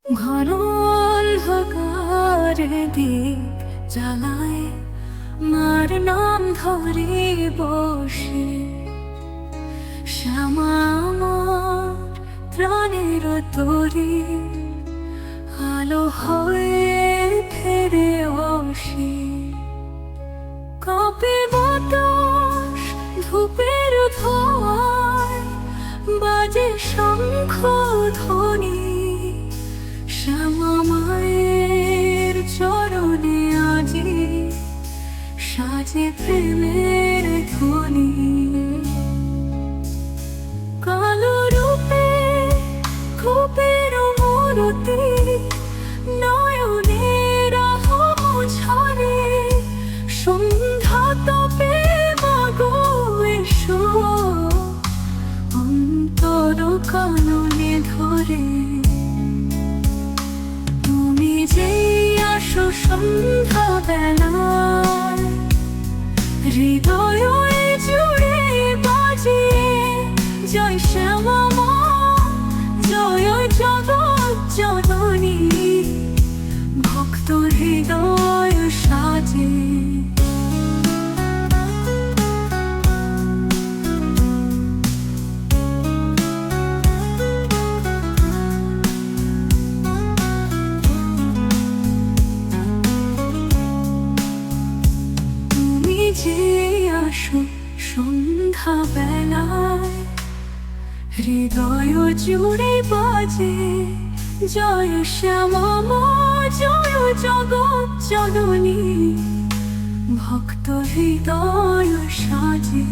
ঘন অন্ধকারে দিক জ্বালায় মার নাম ধরে বসে। শ্যামা আমার প্রাণের তরি, আলো হয়ে ফেরে বসে। কাঁপে বাতাস ধূপের ধোঁয়ায়, বাজে শঙ্খ ধ্বনি। শ্যামা মায়ের চরণে আজি সাজে প্রেমের ধ্বনি। কালো রূপে খুপের মূরতি, নয়নের আহম ঝরে। সন্ধ্যা তপে মাগো এসো, অন্তর কাননে ধরে। তুমি যেই আসো সন্ধ্যা বেলায়, হৃদয় জুড়ে বাজে জয় শ্যামা মা, জয় জগৎ জননী। ভক্ত হৃদয় সাজে। যে আসো সন্ধ্যা বেলায়, হৃদয় জুড়ে বাজে জয় শ্যামা মা, জয় জগৎ জননী। ভক্ত হৃদয় সাজে।